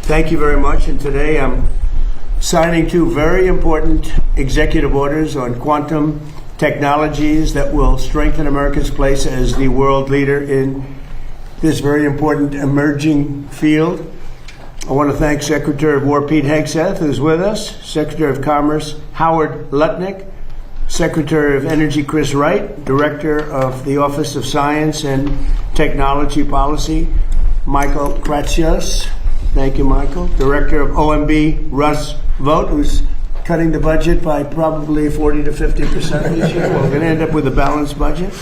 Thank you very much. And today I'm signing two very important executive orders on quantum technologies that will strengthen America's place as the world leader in this very important emerging field. I want to thank Secretary of War Pete Hegseth, who's with us, Secretary of Commerce Howard Lutnick, Secretary of Energy Chris Wright, Director of the Office of Science and Technology Policy Michael Kratsios. Thank you, Michael. Director of OMB Russ Vought, who's cutting the budget by probably 40 to 50% this year. We're going to end up with a balanced budget.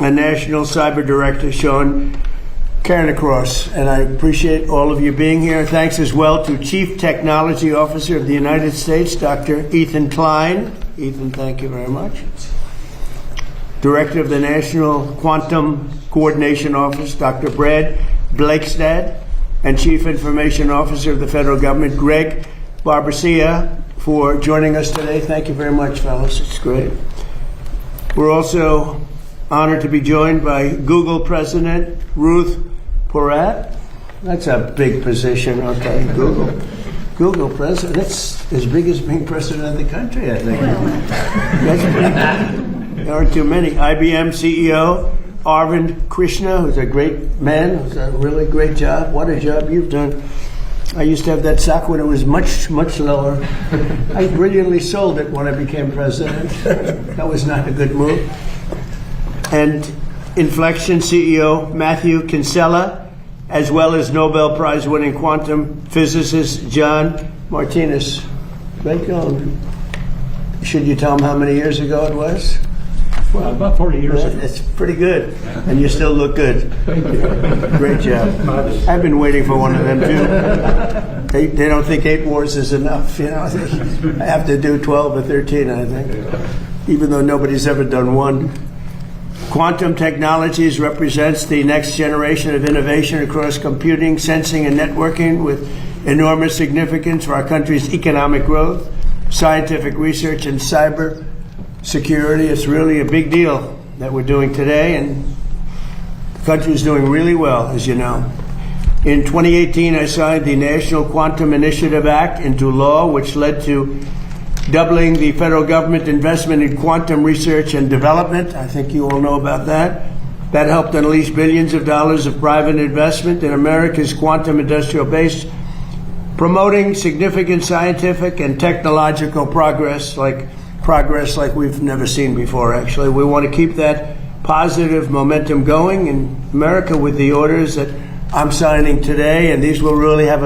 And National Cyber Director Sean Cairns. And I appreciate all of you being here. Thanks as well to Chief Technology Officer of the United States, Dr. Ethan Klein. Ethan, thank you very much. Director of the National Quantum Coordination Office, Dr. Brad Blakestad, and Chief Information Officer of the Federal Government, Greg Barbacia, for joining us today. Thank you very much, fellas. It's great. We're also honored to be joined by Google President Ruth Porat. That's a big position, okay, Google President. That's as big as being President of the country, I think. There aren't too many. IBM CEO Arvind Krishna, who's a great man, who's a really great job. What a job you've done. I used to have that stock when it was much, much lower. I brilliantly sold it when I became president. That was not a good move. And Inflection CEO Matthew Kinsella, as well as Nobel Prize winning quantum physicist John Martinez. Great going. Should you tell him how many years ago it was? Well, about 40 years ago. It's pretty good, and you still look good. Thank you. Great job. I've been waiting for one of them too. They don't think 8 wars is enough, you know. I have to do 12 or 13, I think, even though nobody's ever done one. Quantum technologies represents the next generation of innovation across computing, sensing, and networking with enormous significance for our country's economic growth, scientific research, and cyber security. It's really a big deal that we're doing today, and the country is doing really well, as you know. In 2018, I signed the National Quantum Initiative Act into law, which led to doubling the federal government investment in quantum research and development. I think you all know about that. That helped unleash billions of dollars of private investment in America's quantum industrial base, promoting significant scientific and technological progress like we've never seen before, actually. We want to keep that positive momentum going in America with the orders that I'm signing today, and these will really have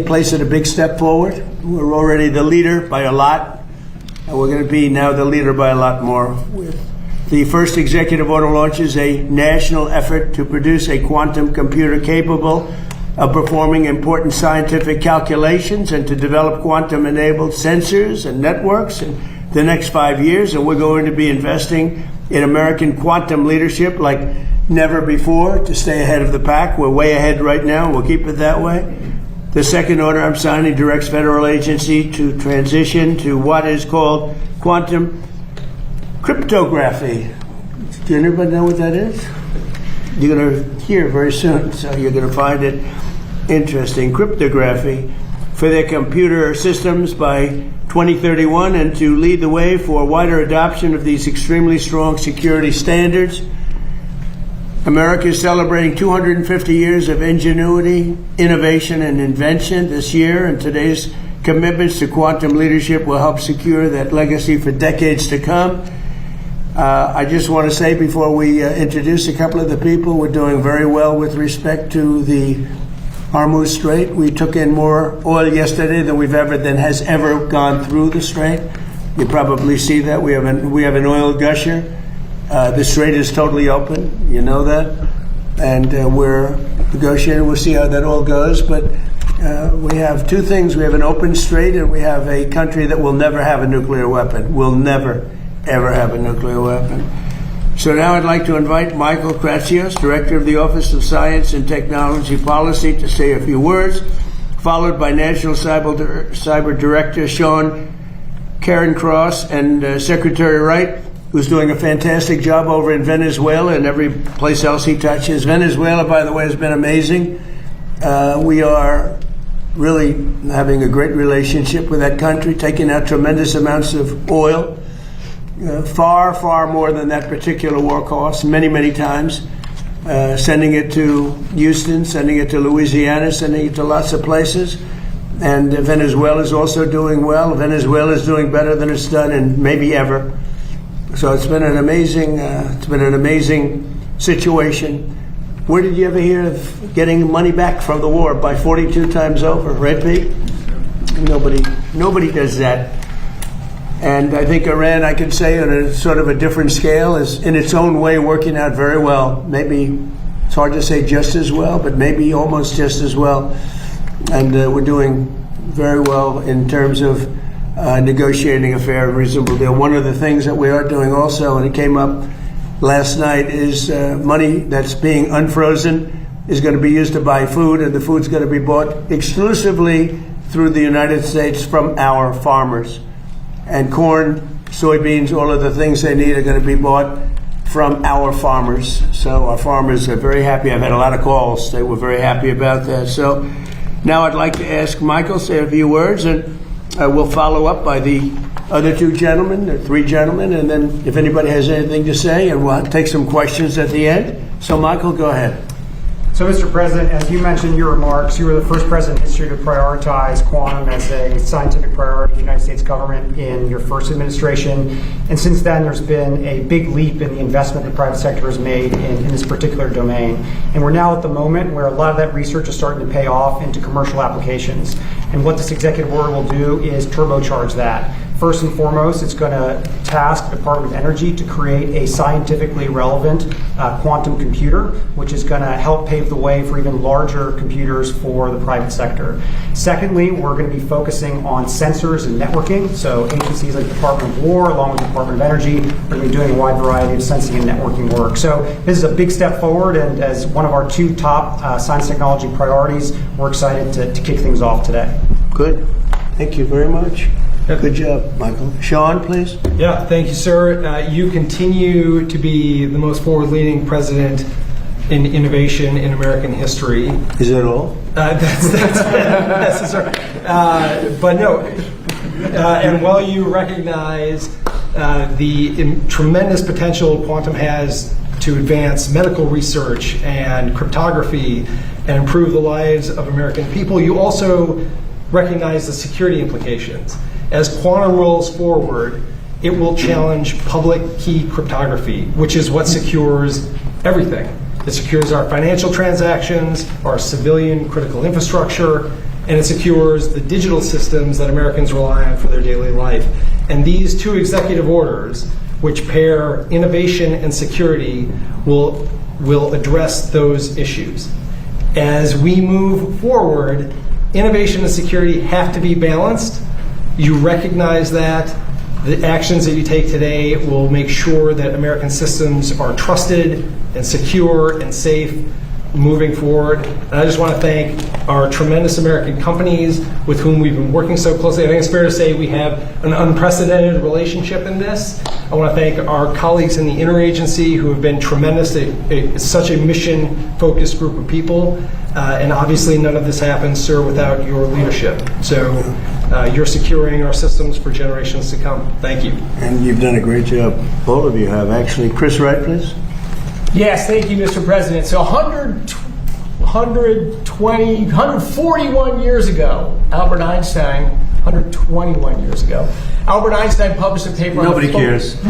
place it a big step forward. We're already the leader by a lot, and we're going to be now the leader by a lot more. The first executive order launches a national effort to produce a quantum computer capable of performing important scientific calculations and to develop quantum-enabled sensors and networks in the next 5 years, and we're going to be investing in American quantum leadership like never before to stay ahead of the pack. We're way ahead right now, and we'll keep it that way. The second order I'm signing directs federal agency to transition to what is called quantum cryptography. Do anybody know what that is? You're going to hear very soon, so you're going to find it interesting. Cryptography for their computer systems by 2031, and to lead the way for wider adoption of these extremely strong security standards. America is celebrating 250 years of ingenuity, innovation, and invention this year, and today's commitments to quantum leadership will help secure that legacy for decades to come. I just want to say before we introduce a couple of the people, we're doing very well with respect to the Hormuz Strait. We took in more oil yesterday than has ever gone through the strait. You probably see that. We have an oil gusher. The strait is totally open. You know that. And we're negotiating. We'll see how that all goes. But we have two things. We have an open strait, and we have a country that will never have a nuclear weapon. Will never, ever have a nuclear weapon. So now I'd like to invite Michael Kratsios, Director of the Office of Science and Technology Policy, to say a few words, followed by National Cyber Director Sean Cairns and Secretary Wright, who's doing a fantastic job over in Venezuela and every place else he touches. Venezuela, by the way, has been amazing. We are really having a great relationship with that country, taking out tremendous amounts of oil, far, far more than that particular war cost, many, many times, sending it to Houston, sending it to Louisiana, sending it to lots of places. And Venezuela is also doing well. Venezuela is doing better than it's done in maybe ever. So it's been an amazing situation. Where did you ever hear of getting money back from the war by 42 times over, right, Pete? Nobody does that. And I think Iran, I can say on a sort of a different scale, is in its own way working out very well. Maybe it's hard to say just as well, but maybe almost just as well. And we're doing very well in terms of negotiating a fair and reasonable deal. One of the things that we are doing also, and it came up last night, is money that's being unfrozen is going to be used to buy food, and the food's going to be bought exclusively through the United States from our farmers. And corn, soybeans, all of the things they need are going to be bought from our farmers. So our farmers are very happy. I've had a lot of calls. They were very happy about that. So now I'd like to ask Michael to say a few words, and we'll follow up by the other two gentlemen, or three gentlemen, and then if anybody has anything to say, and we'll take some questions at the end. So Michael, go ahead. So, Mr. President, as you mentioned in your remarks, you were the first president in history to prioritize quantum as a scientific priority of the United States government in your first administration. And since then, there's been a big leap in the investment the private sector has made in this particular domain. And we're now at the moment where a lot of that research is starting to pay off into commercial applications. And what this executive order will do is turbocharge that. First and foremost, it's going to task the Department of Energy to create a scientifically relevant quantum computer, which is going to help pave the way for even larger computers for the private sector. Secondly, we're going to be focusing on sensors and networking. So agencies like the Department of War, along with the Department of Energy, are going to be doing a wide variety of sensing and networking work. So this is a big step forward, and as one of our two top science technology priorities, we're excited to kick things off today. Good. Thank you very much. Good job, Michael. Sean, please. Yeah, thank you, sir. You continue to be the most forward-leaning president in innovation in American history. Is that all? That's sir. But no, and while you recognize the tremendous potential quantum has to advance medical research and cryptography and improve the lives of American people, you also recognize the security implications. As quantum rolls forward, it will challenge public key cryptography, which is what secures everything. It secures our financial transactions, our civilian critical infrastructure, and it secures the digital systems that Americans rely on for their daily life. And these two executive orders, which pair innovation and security, will address those issues. As we move forward, innovation and security have to be balanced. You recognize that. The actions that you take today will make sure that American systems are trusted and secure and safe moving forward. And I just want to thank our tremendous American companies with whom we've been working so closely. I think it's fair to say we have an unprecedented relationship in this. I want to thank our colleagues in the interagency who have been tremendous. It's such a mission-focused group of people. And obviously none of this happens, sir, without your leadership. So you're securing our systems for generations to come. Thank you. And you've done a great job. All of you have, actually. Chris Wright, please. Yes, thank you, Mr. President. So 141 years ago, Albert Einstein, 121 years ago, Albert Einstein published a paper on... Nobody cares. Good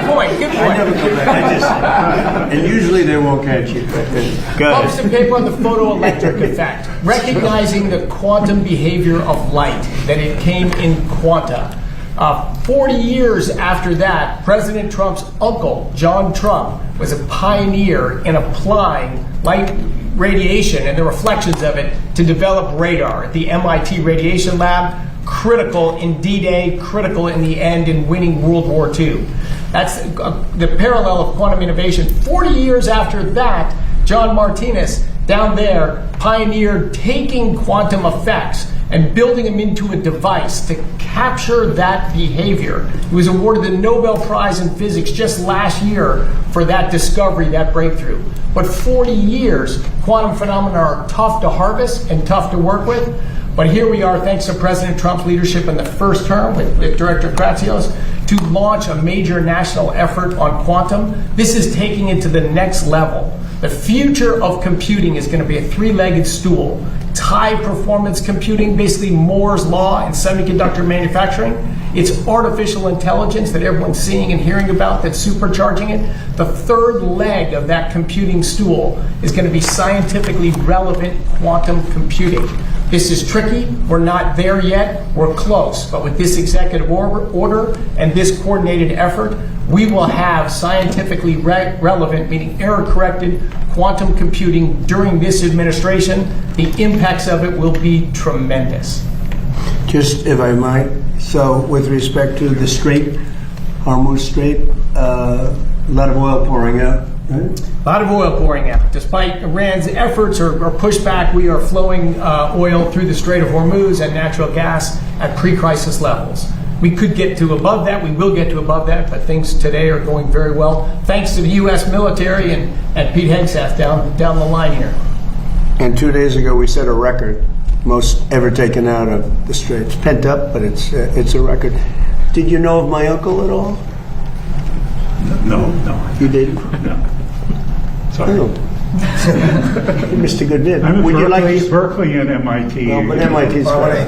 point. I never go back. And usually they won't catch you. Go Published ahead. a paper on the photoelectric effect, recognizing the quantum behavior of light, that it came in quanta. 40 years after that, President Trump's uncle, John Trump, was a pioneer in applying light radiation and the reflections of it to develop radar at the MIT Radiation Lab, critical in D-Day, critical in the end in winning World War II. That's the parallel of quantum innovation. 40 years after that, John Martinez, down there, pioneered taking quantum effects and building them into a device to capture that behavior. He was awarded the Nobel Prize in Physics just last year for that discovery, that breakthrough. But 40 years, quantum phenomena are tough to harvest and tough to work with. But here we are, thanks to President Trump's leadership in the first term with Director Kratsios, to launch a major national effort on quantum. This is taking it to the next level. The future of computing is going to be a three-legged stool. It's high-performance computing, basically Moore's law in semiconductor manufacturing. It's artificial intelligence that everyone's seeing and hearing about that's supercharging it. The third leg of that computing stool is going to be scientifically relevant quantum computing. This is tricky. We're not there yet. We're close. But with this executive order and this coordinated effort, we will have scientifically relevant, meaning error-corrected, quantum computing during this administration. The impacts of it will be tremendous. Just if I might, so with respect to the Strait, Hormuz Strait, a lot of oil pouring out. Right? A lot of oil pouring out. Despite Iran's efforts or pushback, we are flowing oil through the Strait of Hormuz and natural gas at pre-crisis levels. We could get to above that. We will get to above that, but things today are going very well, thanks to the U.S. military and Pete Hegseth down the line here. And 2 days ago, we set a record, most ever taken out of the Strait. It's pent up, but it's a record. Did you know of my uncle at all? No. You didn't? No. Sorry. Oh. You missed a good bit. I'm at Would you like to? Berkeley and MIT. No, but MIT's fine.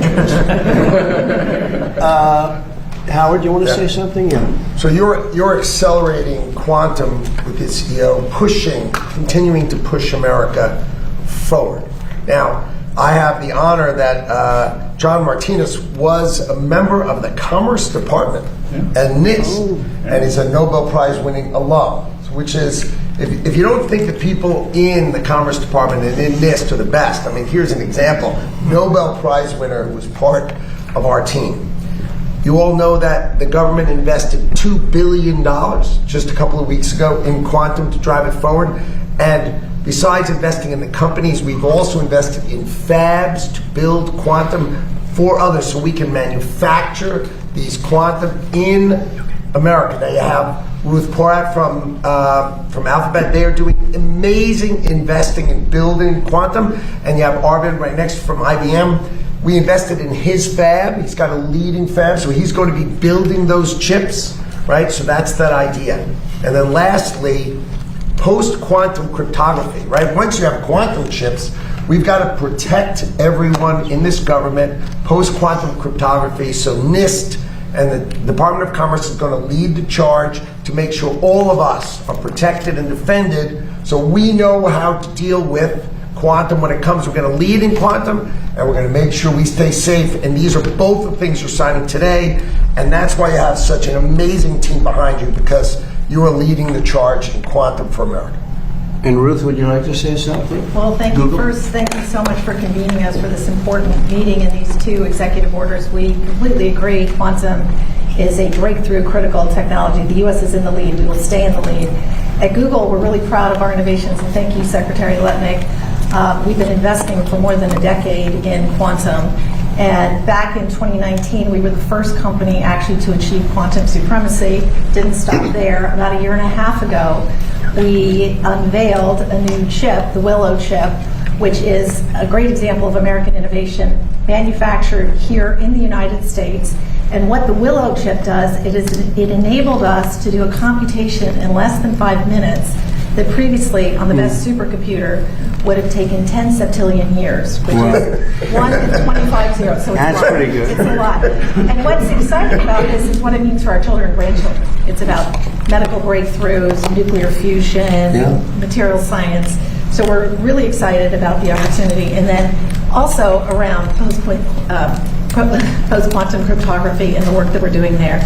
Howard, you want to say something? Yeah. So you're accelerating quantum with this continuing to push America forward. Now, I have the honor that John Martinez was a member of the Commerce Department at NIST, and he's a Nobel Prize winning alum, which is, if you don't think the people in the Commerce Department and in NIST are the best, I mean, here's an example. Nobel Prize winner who was part of our team. You all know that the government invested $2 billion just a couple of weeks ago in quantum to drive it forward. And besides investing in the companies, we've also invested in fabs to build quantum for others so we can manufacture these quantum in America. Now you have Ruth Porat from Alphabet. They are doing amazing investing in building quantum. And you have Arvind right next from IBM. We invested in his fab. He's got a leading fab, so he's going to be building those chips, right? So that's that idea. And then lastly, post-quantum cryptography, right? Once you have quantum chips, we've got to protect everyone in this government, post-quantum cryptography. So NIST and the Department of Commerce is going to lead the charge to make sure all of us are protected and defended so we know how to deal with quantum when it comes. We're going to lead in quantum, and we're going to make sure we stay safe. And these are both the things you're signing today, and that's why you have such an amazing team behind you, because you are leading the charge in quantum for America. And Ruth, would you like to say something? Well, thank you. First, thank you so much for convening us for this important meeting and these two executive orders. We completely agree. Quantum is a breakthrough critical technology. The U.S. is in the lead. We will stay in the lead. At Google, we're really proud of our innovations, and thank you, Secretary Letnick. We've been investing for more than a decade in quantum. And back in 2019, we were the first company actually to achieve quantum supremacy. Didn't stop there. About a year and a half ago, we unveiled a new chip, the Willow chip, which is a great example of American innovation manufactured here in the United States. And what the Willow chip does, it enabled us to do a computation in less than 5 minutes that previously on the best supercomputer would have taken 10 septillion years, which is 1 in 25 zeros. So it's That's a lot. pretty good. It's a lot. And what's exciting about this is what it means for our children and grandchildren. It's about medical breakthroughs, nuclear fusion, material science. So we're really excited about the opportunity. And then also around post-quantum cryptography and the work that we're doing there.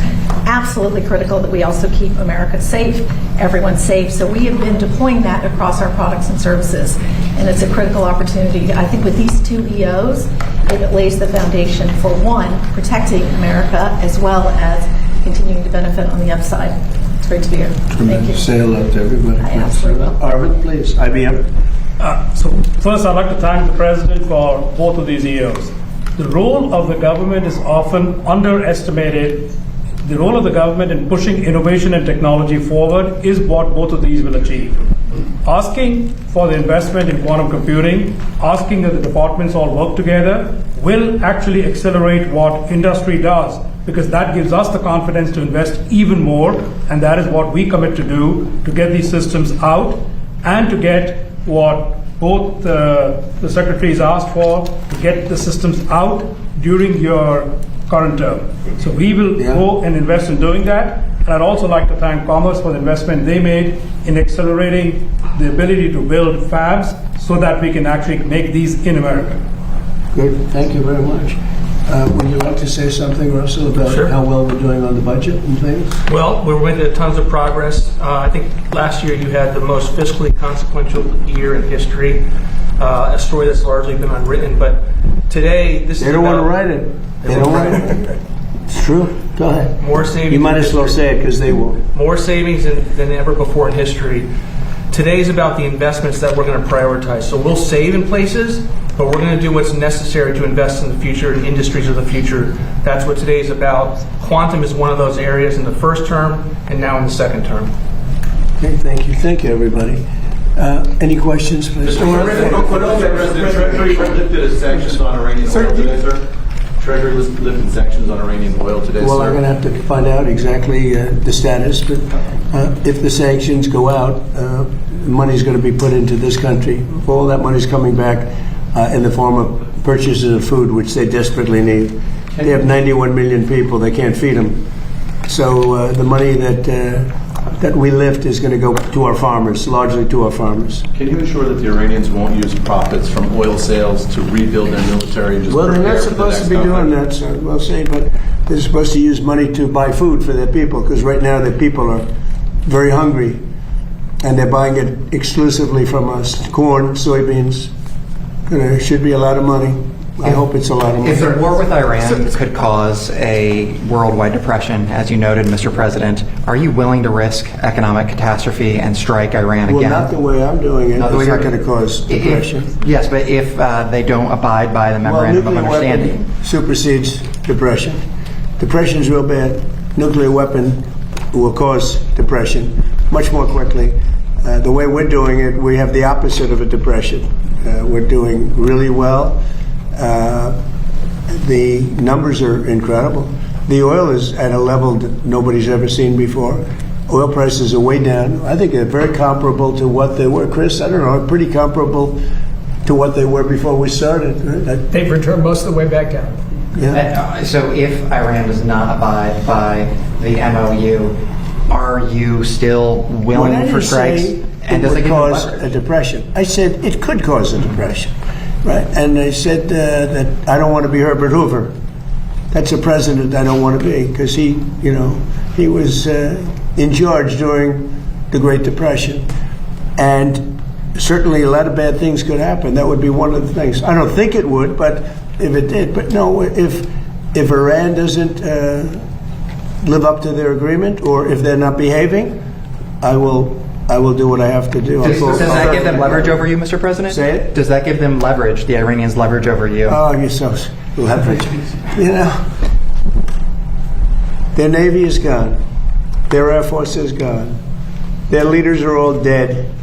Absolutely critical that we also keep America safe, everyone safe. So we have been deploying that across our products and services. And it's a critical opportunity. I think with these two EOs, it lays the foundation for, one, protecting America as well as continuing to benefit on the upside. It's great to be here. Thank you. Say hello to everybody. I absolutely will. Arvind, please. IBM. So first, I'd like to thank the President for both of these EOs. The role of the government is often underestimated. The role of the government in pushing innovation and technology forward is what both of these will achieve. asking for the investment in quantum computing, asking that the departments all work together, will actually accelerate what industry does, because that gives us the confidence to invest even more, and that is what we commit to do, to get these systems out and to get what both the secretaries asked for, to get the systems out during your current term. So we will go and invest in doing that. And I'd also like to thank Commerce for the investment they made in accelerating the ability to build fabs so that we can actually make these in America. Good, thank you very much. Would you like to say something, Russell, about Sure. how well we're doing on the budget and things? Well, we're making tons of progress. I think last year you had the most fiscally consequential year in history, a story that's largely been unwritten. But today, this They is don't want to about write it. They don't want to. It's true. Go ahead. more savings. You might as well say it because they will. More savings than ever before in history. Today's about the investments that we're going to prioritize. So we'll save in places, but we're going to do what's necessary to invest in the future, in industries of the future. That's what today's about. Quantum is one of those areas in the first term and now in the second term. Okay, thank you. Thank you, everybody. Any questions, please? Treasury lifted sanctions on Iranian oil today, sir? Treasury lifted sanctions on Iranian oil today, Well, sir? I'm going to have to find out exactly the status, but if the sanctions go out, money's going to be put into this country. All that money's coming back in the form of purchases of food, which they desperately need. They have 91 million people. They can't feed them. So the money that we lift is going to go to our farmers, largely to our farmers. Can you ensure that the Iranians won't use profits from oil sales to rebuild their military and just Well, they're prepare not for the supposed next to be doing conflict? that, sir. We'll see, but they're supposed to use money to buy food for their people, because right now the people are very hungry, and they're buying it exclusively from us. Corn, soybeans. There should be a lot of money. I hope it's a lot of money. If the war with Iran could cause a worldwide depression, as you noted, Mr. President, are you willing to risk economic catastrophe and strike Iran Well, again? not the way I'm doing it. Not the way It's not you're- going to cause depression. Yes, but if they don't abide by the memorandum of nuclear understanding. weapon supersedes depression. Depression's real bad. Nuclear weapon will cause depression much more quickly. The way we're doing it, we have the opposite of a depression. We're doing really well. The numbers are incredible. The oil is at a level that nobody's ever seen before. Oil prices are way down. I think they're very comparable to what they were. Chris, I don't know, pretty comparable to what they were before we started. They've returned most of the way back down. Yeah. So if Iran does not abide by the MOU, are you still willing Well, I for didn't strikes? say And it does it would give them cause leverage? a depression. I said it could cause a depression, right? And I said that I don't want to be Herbert Hoover. That's a president I don't want to be, because he was in charge during the Great Depression, and certainly a lot of bad things could happen. That would be one of the things. I don't think it would, but if it did, but no, if Iran doesn't live up to their agreement, or if they're not behaving, I will do what I have to do. Does that give them leverage over you, Mr. President? Say it? Does that give them leverage, the Iranians leverage over you? Oh, you're so leverage. Their Navy is gone. Their Air Force is gone. Their leaders are all dead.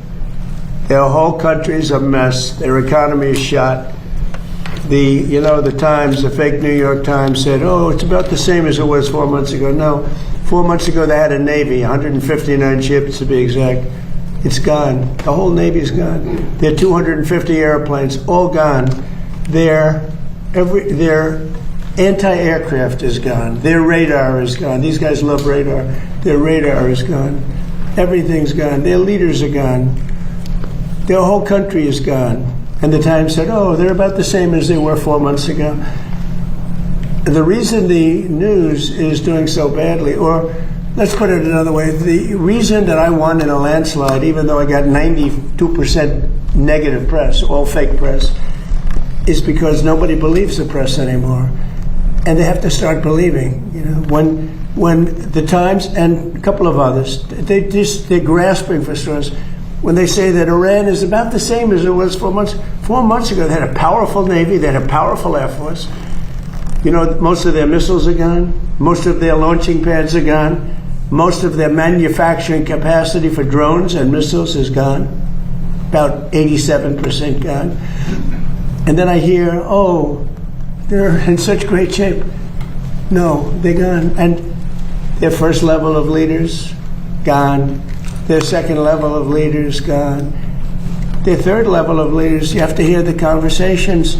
Their whole country is a mess. Their economy is shot. The Times, the fake New York Times said, oh, it's about the same as it was 4 months ago. No, 4 months ago they had a Navy, 159 ships to be exact. It's gone. The whole Navy's gone. Their 250 airplanes, all gone. Their anti-aircraft is gone. Their radar is gone. These guys love radar. Their radar is gone. Everything's gone. Their leaders are gone. Their whole country is gone. And the Times said, oh, they're about the same as they were 4 months ago. The reason the news is doing so badly, or let's put it another way, the reason that I won in a landslide, even though I got 92% negative press, all fake press, is because nobody believes the press anymore. And they have to start believing. When the Times and a couple of others, they're grasping for straws. When they say that Iran is about the same as it was 4 months ago, they had a powerful Navy, they had a powerful Air Force. Most of their missiles are gone. Most of their launching pads are gone. Most of their manufacturing capacity for drones and missiles is gone. about 87% gone. And then I hear, oh, they're in such great shape. No, they're gone. And their first level of leaders, gone. Their second level of leaders, gone. Their third level of leaders, you have to hear the conversations.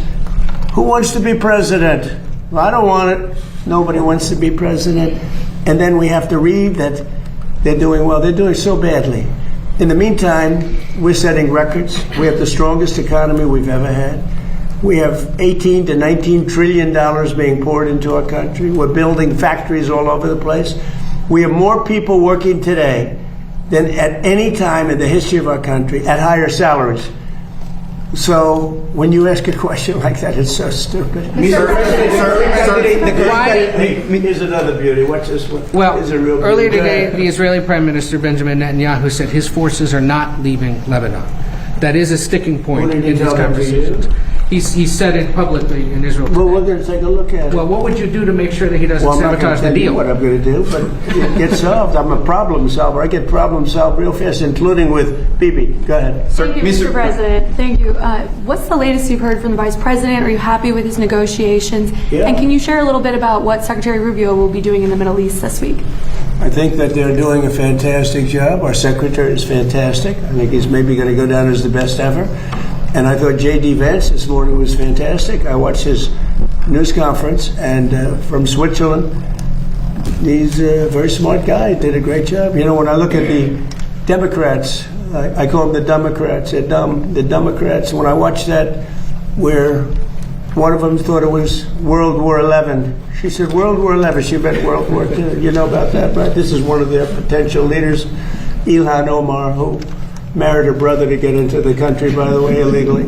Who wants to be president? Well, I don't want it. Nobody wants to be president. And then we have to read that they're doing well. They're doing so badly. In the meantime, we're setting records. We have the strongest economy we've ever had. We have 18 to 19 trillion dollars being poured into our country. We're building factories all over the place. We have more people working today than at any time in the history of our country at higher salaries. So when you ask a question like that, it's so stupid. Here's another beauty. Watch this one. Well, Here's a real beauty. earlier today, the Israeli Prime Minister Benjamin Netanyahu said his forces are not leaving Lebanon. That is a sticking point What did he in his tell them to conversations. He said it publicly in Israel. Well, we're going to take a look at it. Well, what would you do to make sure that he doesn't Well, I'm not going sabotage to the tell you deal? what I'm going to do, but it gets solved. I'm a problem solver. I get problems solved real fast, including with Bibi. Go ahead. Thank you, Mr. President. Thank you. What's the latest you've heard from the Vice President? Are you happy with his negotiations? Yeah. And can you share a little bit about what Secretary Rubio will be doing in the Middle East this week? I think that they're doing a fantastic job. Our secretary is fantastic. I think he's maybe going to go down as the best ever. And I thought J.D. Vance this morning was fantastic. I watched his news conference, and from Switzerland, he's a very smart guy. Did a great job. You know, when I look at the Democrats, I call them the Democrats. They're dumb. The Democrats. When I watched that, where one of them thought it was World War XI. She said World War XI. She meant World War II. You know about that, right? This is one of their potential leaders, Ilhan Omar, who married her brother to get into the country, by the way, illegally.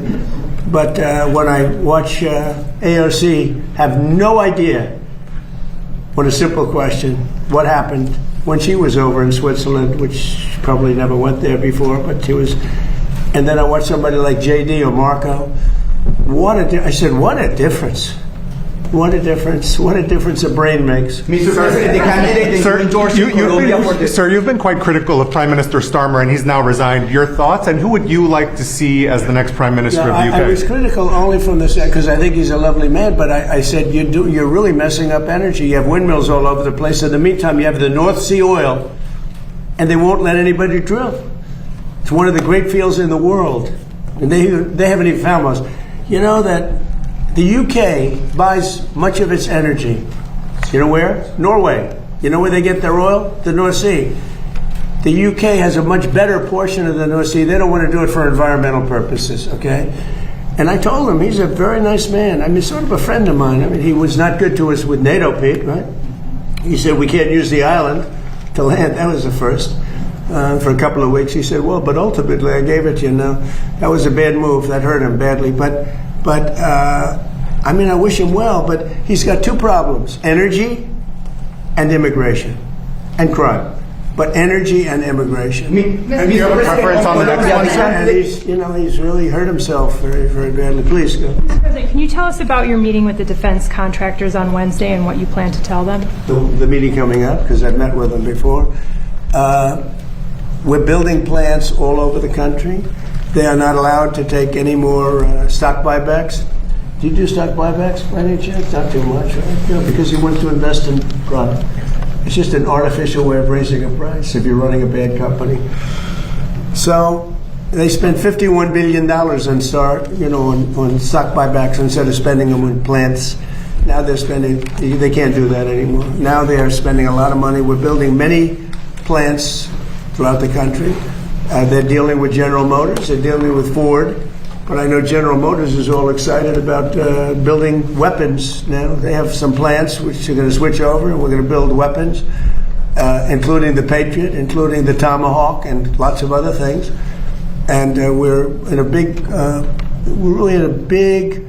But when I watch AOC have no idea, what a simple question, what happened when she was over in Switzerland, which she probably never went there before, but she was. And then I watch somebody like JD or Marco. I said, what a difference. What a difference. What a difference a brain makes. Mr. President, the candidate that you endorsed in Colombia for this. Sir, you've been quite critical of Prime Minister Starmer, and he's now resigned. Your thoughts, and who would you like to see as the next Prime Minister of the UK? I was critical only from the side, because I think he's a lovely man, but I said, you're really messing up energy. You have windmills all over the place. In the meantime, you have the North Sea oil, and they won't let anybody drill. It's one of the great fields in the world, and they haven't even found most. You know that the UK buys much of its energy. You know where? Norway. You know where they get their oil? The North Sea. The UK has a much better portion of the North Sea. They don't want to do it for environmental purposes, okay? And I told him, he's a very nice man. I mean, sort of a friend of mine. I mean, he was not good to us with NATO, Pete, right? He said, we can't use the island to land. That was the first. For a couple of weeks, he said, well, but ultimately I gave it to you now. That was a bad move. That hurt him badly. But I mean, I wish him well, but he's got two problems: energy and immigration, and crime. But energy and immigration. And your preference on the next one, sir? And he's really hurt himself very, very badly. Please go. Mr. President, can you tell us about your meeting with the defense contractors on Wednesday and what you plan to tell them? The meeting coming up, because I've met with them before. We're building plants all over the country. They are not allowed to take any more stock buybacks. Do you do stock buybacks by any chance? Not too much, right? No, because you want to invest in product. It's just an artificial way of raising a price if you're running a bad company. So they spent $51 billion on stock buybacks instead of spending them on plants. Now they can't do that anymore. Now they are spending a lot of money. We're building many plants throughout the country. They're dealing with General Motors. They're dealing with Ford. But I know General Motors is all excited about building weapons now. They have some plants which are going to switch over, and we're going to build weapons, including the Patriot, including the Tomahawk, and lots of other things. And we're really in a big,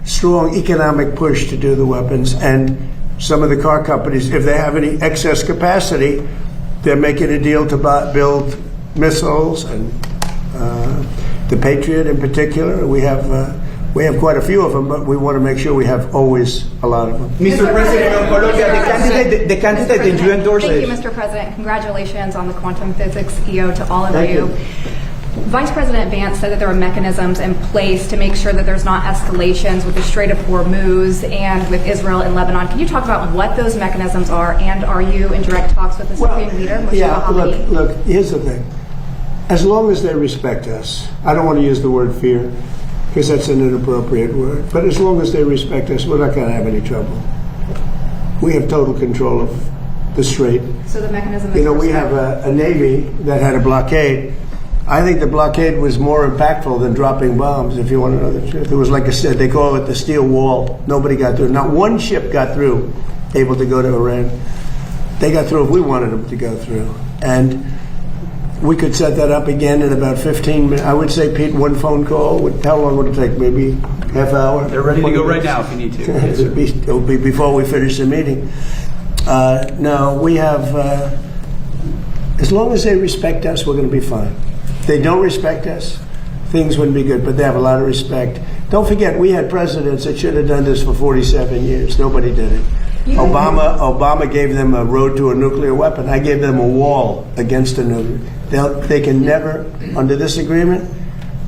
strong economic push to do the weapons. And some of the car companies, if they have any excess capacity, they're making a deal to build missiles and the Patriot in particular. We have quite a few of them, but we want to make sure we have always a lot of them. Mr. President, on Colombia, the candidate that you endorsed. Thank you, Mr. President. Congratulations on the quantum physics EO to all of you. Vice President Vance said that there were mechanisms in place to make sure that there's not escalations with the Strait of Hormuz and with Israel and Lebanon. Can you talk about what those mechanisms are, and are you in direct talks with the Supreme Leader, Moshe Mohammadi? Look, here's the thing. As long as they respect us, I don't want to use the word fear, because that's an inappropriate word, but as long as they respect us, we're not going to have any trouble. We have total control of the strait. So the mechanism is You know, we have a Navy that had a blockade. I think the blockade was more impactful than dropping bombs, if you want to know the truth. It was like I said, they call it the steel wall. Nobody got through. Not one ship got through, able to go to Iran. They got through if we wanted them to go through. And we could set that up again in about 15 minutes. I would say, Pete, one phone call. How long would it take? Maybe half hour? They're ready to go right now if you need to. Yes, sir. It'll be before we finish the meeting. No, we have, as long as they respect us, we're going to be fine. If they don't respect us, things wouldn't be good, but they have a lot of respect. Don't forget, we had presidents that should have done this for 47 years. Nobody did it. Obama gave them a road to a nuclear weapon. I gave them a wall against a nuclear. They can never, under this agreement,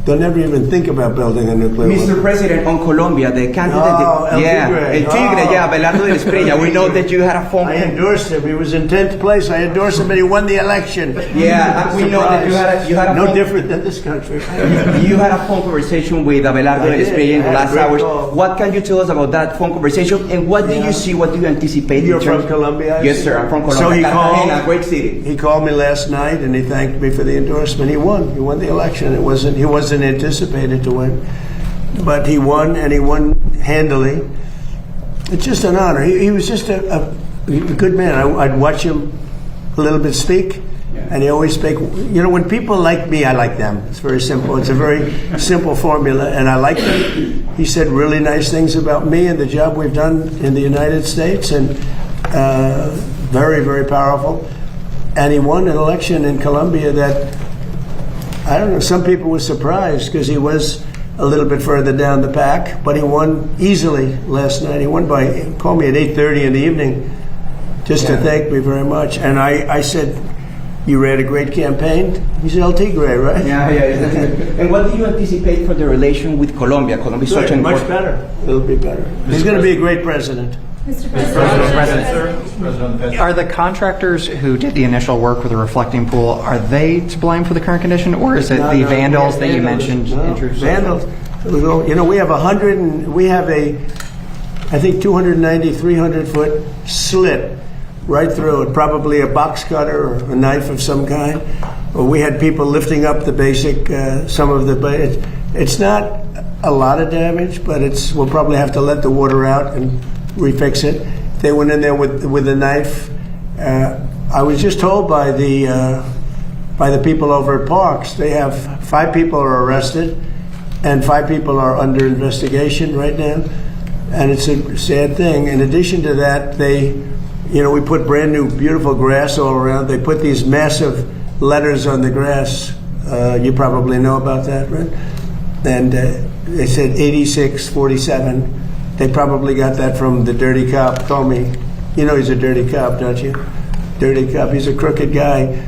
they'll never even think about building a nuclear weapon. Mr. President, on Colombia, the candidate, El Tigre, Abelardo de la Espriella, we know that you had a phone call. I endorsed him. He was in 10th place. I endorsed him, and he won the election. Yeah, we know that you had a no different than this country. You had a phone conversation with Abelardo de la Espriella in the last hours. What can you tell us about that phone conversation, and what do you see, what do you anticipate? You're from Colombia? Yes, sir, I'm from Colombia. So he called, a great city. He called me last night, and he thanked me for the endorsement. He won. He won the election. He wasn't anticipated to win, but he won, and he won handily. It's just an honor. He was just a good man. I'd watch him a little bit speak, and he always speak. You know, when people like me, I like them. It's very simple. It's a very simple formula, and I like them. He said really nice things about me and the job we've done in the United States, and very, very powerful. And he won an election in Colombia that, I don't know, some people were surprised because he was a little bit further down the pack, but he won easily last night. He won he called me at 8:30 in the evening just to thank me very much. And I said, you ran a great campaign. He's El Tigre, right? Yeah. And what do you anticipate for the relation with Colombia? Colombia is such an much better. It'll be better. He's going to be a great president. Mr. Are the contractors who did the initial work with the reflecting pool, are they to blame for the current condition, or is it the vandals that you mentioned? No, vandals. You know, we have I think 290, 300-foot slit right through it, probably a box cutter or a knife of some kind. We had people lifting up the basic, it's not a lot of damage, but we'll probably have to let the water out and refix it. They went in there with a knife. I was just told by the people over at Parks, they have 5 people are arrested and 5 people are under investigation right now. And it's a sad thing. In addition to that, we put brand new, beautiful grass all around. They put these massive letters on the grass. You probably know about that, right? And they said 8647. They probably got that from the dirty cop, Comey. You know he's a dirty cop, don't you? Dirty cop. He's a crooked guy.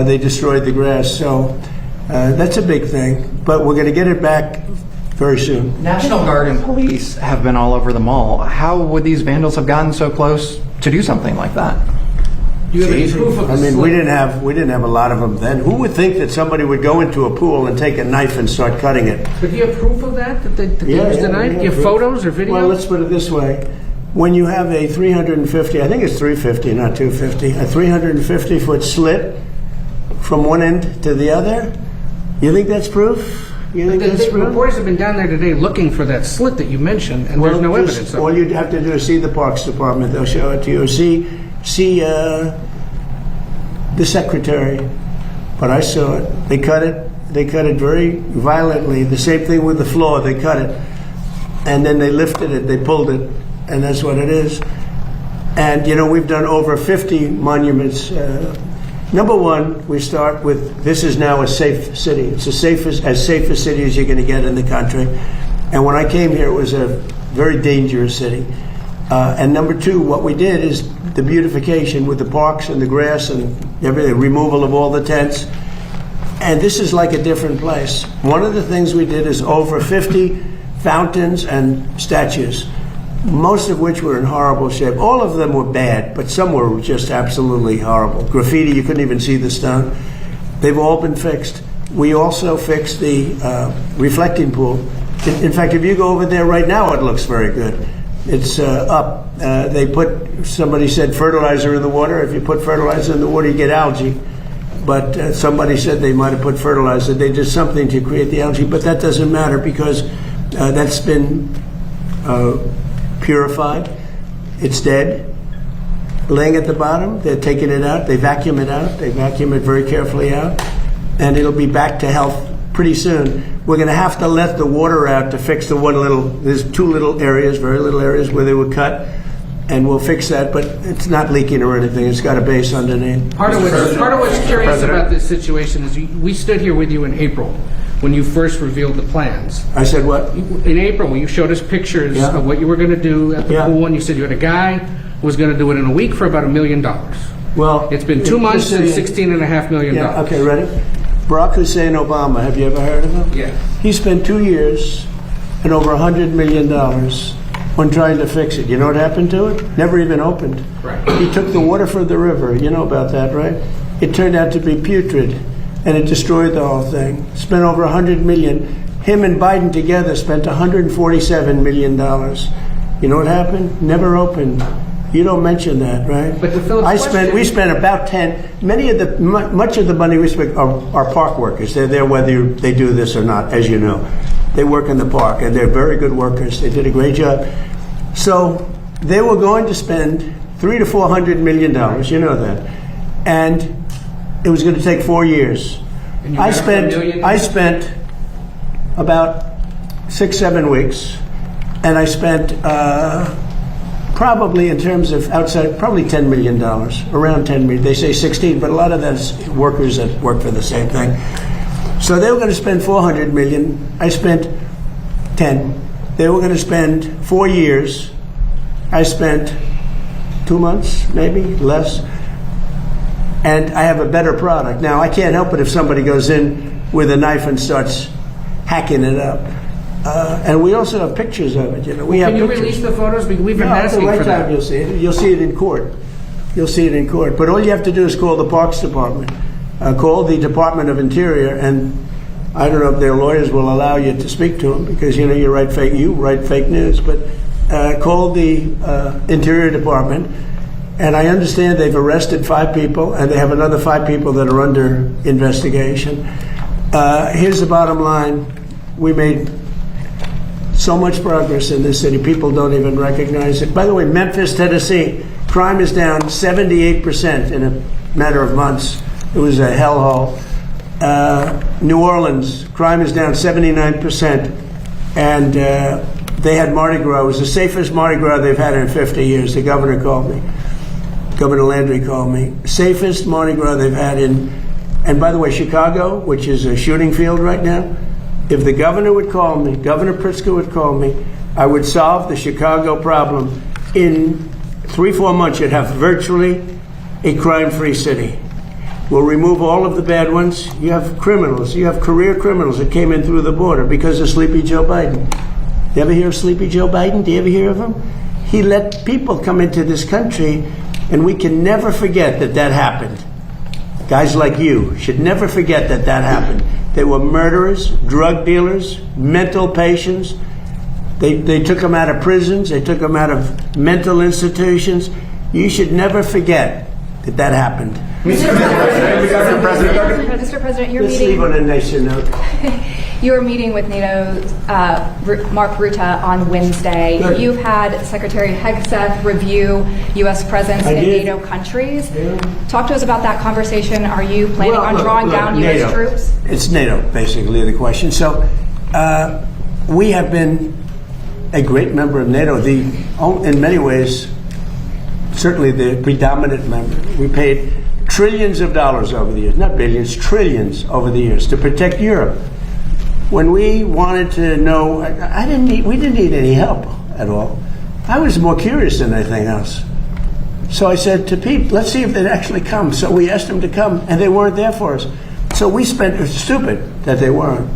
They destroyed the grass. So that's a big thing. But we're going to get it back very soon. National Guard and police have been all over the mall. How would these vandals have gotten so close to do something like that? Do you have any proof of this? We didn't have a lot of them then. Who would think that somebody would go into a pool and take a knife and start cutting it? But do you have proof of that they used the knife? Do you have photos or video? Well, let's put it this way. When you have a 350, I think it's 350, not 250, a 350-foot slit from one end to the other, you think that's proof? The reporters have been down there today looking for that slit that you mentioned, and there's no evidence of it. All you'd have to do is see the Parks Department. They'll show it to you. See the secretary. But I saw it. They cut it very violently. The same thing with the floor. They cut it. And then they lifted it. They pulled it. And that's what it is. And, we've done over 50 monuments. Number one, we start with, this is now a safe city. It's as safe a city as you're going to get in the country. And when I came here, it was a very dangerous city. And number two, what we did is the beautification with the parks and the grass and everything, removal of all the tents. And this is like a different place. One of the things we did is over 50 fountains and statues, most of which were in horrible shape. All of them were bad, but some were just absolutely horrible. Graffiti, you couldn't even see the stone. They've all been fixed. We also fixed the reflecting pool. In fact, if you go over there right now, it looks very good. It's up. Somebody said fertilizer in the water. If you put fertilizer in the water, you get algae. But somebody said they might have put fertilizer. They did something to create the algae, but that doesn't matter because that's been purified. It's dead. Laying at the bottom, they're taking it out. They vacuum it out. They vacuum it very carefully out. And it'll be back to health pretty soon. We're going to have to let the water out to fix there's 2 little areas, very little areas where they were cut. And we'll fix that, but it's not leaking or anything. It's got a base underneath. Part of what's curious about this situation is we stood here with you in April when you first revealed the plans. I said what? In April, when you showed us pictures of what you were going to do at the pool, and you said you had a guy who was going to do it in a week for about $1 million. Well, it's been 2 months and $16.5 million. Yeah, okay, ready? Barack Hussein Obama, have you ever heard of him? Yeah. He spent 2 years and over $100 million on trying to fix it. You know what happened to it? Never even opened. Right. He took the water from the river. You know about that, right? It turned out to be putrid, and it destroyed the whole thing. Spent over $100 million. Him and Biden together spent $147 million. You know what happened? Never opened. You don't mention that, right? But we spent about 10. Much of the money we spent are park workers. They're there whether they do this or not, as you know. They work in the park, and they're very good workers. They did a great job. So they were going to spend $300 to $400 million. You know that, and it was going to take 4 years. I spent about 6-7 weeks, and I spent probably in terms of outside, probably $10 million, around 10 million. They say 16, but a lot of that's workers that work for the same thing. So they were going to spend $400 million. I spent 10. They were going to spend 4 years. I spent 2 months, maybe less. And I have a better product. Now, I can't help it if somebody goes in with a knife and starts hacking it up. And we also have pictures of it. Can you release the photos? We've been asking for that. You'll see it. You'll see it in court. You'll see it in court. But all you have to do is call the Parks Department. Call the Department of Interior, and I don't know if their lawyers will allow you to speak to them because you write fake news. But call the Interior Department, and I understand they've arrested 5 people, and they have another 5 people that are under investigation. Here's the bottom line: we made so much progress in this city, people don't even recognize it. By the way, Memphis, Tennessee, crime is down 78% in a matter of months. It was a hellhole. New Orleans, crime is down 79%. And they had Mardi Gras. It was the safest Mardi Gras they've had in 50 years. The governor called me. Governor Landry called me. Safest Mardi Gras they've had in... And by the way, Chicago, which is a shooting field right now, if the governor would call me, Governor Pritzker would call me, I would solve the Chicago problem. In 3-4 months, you'd have virtually a crime-free city. We'll remove all of the bad ones. You have criminals. You have career criminals that came in through the border because of Sleepy Joe Biden. You ever hear of Sleepy Joe Biden? Do you ever hear of him? He let people come into this country, and we can never forget that that happened. Guys like you should never forget that that happened. They were murderers, drug dealers, mental patients. They took them out of prisons. They took them out of mental institutions. You should never forget that that happened. Mr. President, you're Let's meeting. leave on a nicer note. You were meeting with NATO's Mark Rutte on Wednesday. Good. You've had Secretary Hegseth review U.S. presence I in did. NATO countries. Talk to us about that conversation. Are you planning on drawing down U.S. NATO. troops? It's NATO, basically, the question. So we have been a great member of NATO. In many ways, certainly the predominant member. We paid trillions of dollars over the years, not billions, trillions over the years to protect Europe. When we wanted to know, we didn't need any help at all. I was more curious than anything else. So I said to Pete, let's see if they'd actually come. So we asked them to come, and they weren't there for us. So we spent, it's stupid that they weren't.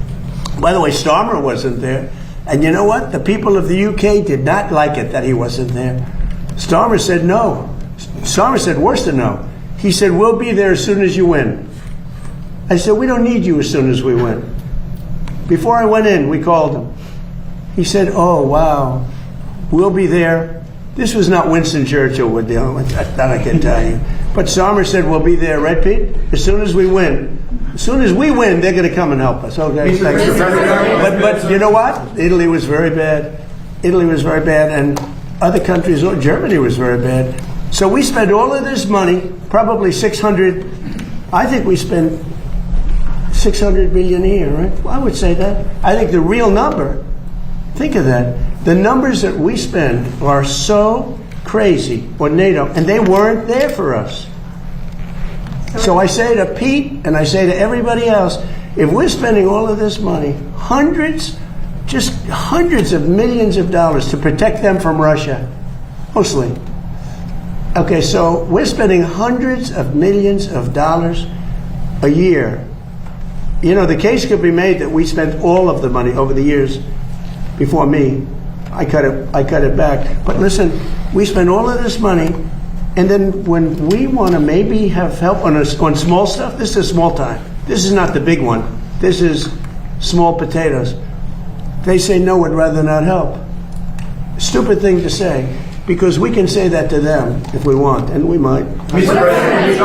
By the way, Starmer wasn't there. And you know what? The people of the UK did not like it that he wasn't there. Starmer said no. Starmer said worse than no. He said, we'll be there as soon as you win. I said, we don't need you as soon as we win. Before I went in, we called him. He said, oh, wow, we'll be there. This was not Winston Churchill we're dealing with, that I can tell you. But Starmer said, we'll be there, right, Pete? As soon as we win. As soon as we win, they're going to come and help us. Okay, thanks. But you know what? Italy was very bad. Italy was very bad, and other countries, Germany was very bad. So we spent all of this money, probably 600, I think we spent 600 billion a year, right? Well, I would say that. I think the real number, think of that, the numbers that we spend are so crazy, or NATO, and they weren't there for us. So I say to Pete, and I say to everybody else, if we're spending all of this money, hundreds of millions of dollars to protect them from Russia, mostly. Okay, so we're spending hundreds of millions of dollars a year. You know, the case could be made that we spent all of the money over the years before me. I cut it back. But listen, we spend all of this money, and then when we want to maybe have help on small stuff, this is small time. This is not the big one. This is small potatoes. They say no, we'd rather not help. Stupid thing to say, because we can say that to them if we want, and we might. Mr. President,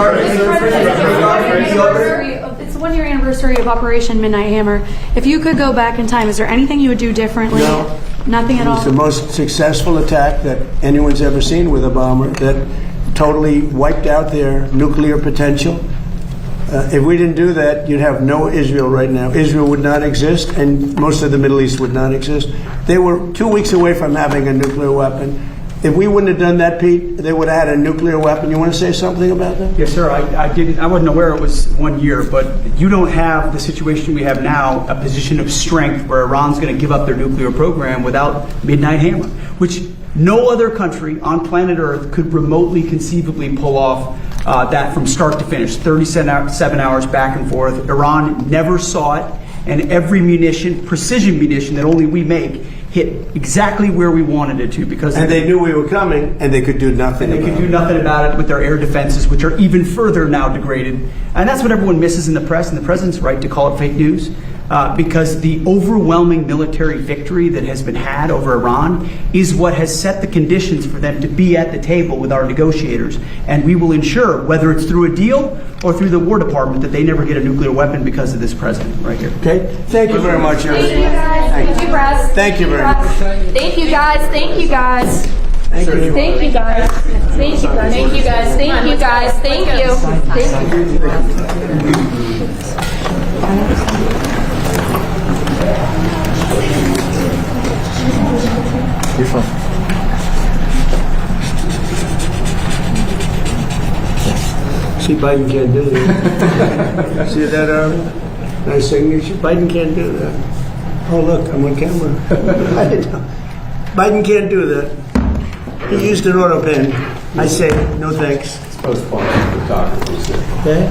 it's the 1-year anniversary of Operation Midnight Hammer. If you could go back in time, is there anything you would do differently? No. Nothing at all? It was the most successful attack that anyone's ever seen with a bomber that totally wiped out their nuclear potential. If we didn't do that, you'd have no Israel right now. Israel would not exist, and most of the Middle East would not exist. They were 2 weeks away from having a nuclear weapon. If we wouldn't have done that, Pete, they would have had a nuclear weapon. You want to say something about that? Yes, sir. I wasn't aware it was 1 year, but you don't have the situation we have now, a position of strength where Iran's going to give up their nuclear program without Midnight Hammer, which no other country on planet Earth could remotely conceivably pull off that from start to finish, 37 hours back and forth. Iran never saw it, and every munition, precision munition that only we make, hit exactly where we wanted it to, because they knew we were coming, and they could do nothing. And they could do nothing about it with their air defenses, which are even further now degraded. And that's what everyone misses in the press, and the president's right to call it fake news, because the overwhelming military victory that has been had over Iran is what has set the conditions for them to be at the table with our negotiators. And we will ensure, whether it's through a deal or through the War Department, that they never get a nuclear weapon because of this president right here. Okay? Thank you very much, everyone. Thank you, guys. Thank you, press. Thank you very much. Thank you, guys. Thank you, guys. Thank you. Thank you, guys. Thank you, guys. Thank you, guys. Thank you, guys. Thank you. Thank you. You're fine. See, Biden can't do that. See that, Army? Nice signature. Biden can't do that. Oh, look, I'm on camera. Biden can't do that. He used an auto pen. I say, no thanks. It's postponed photography. Okay?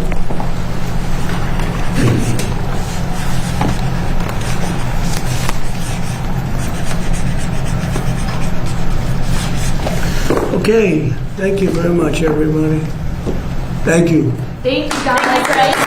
Okay, thank you very much, everybody. Thank you. Thank you, guys.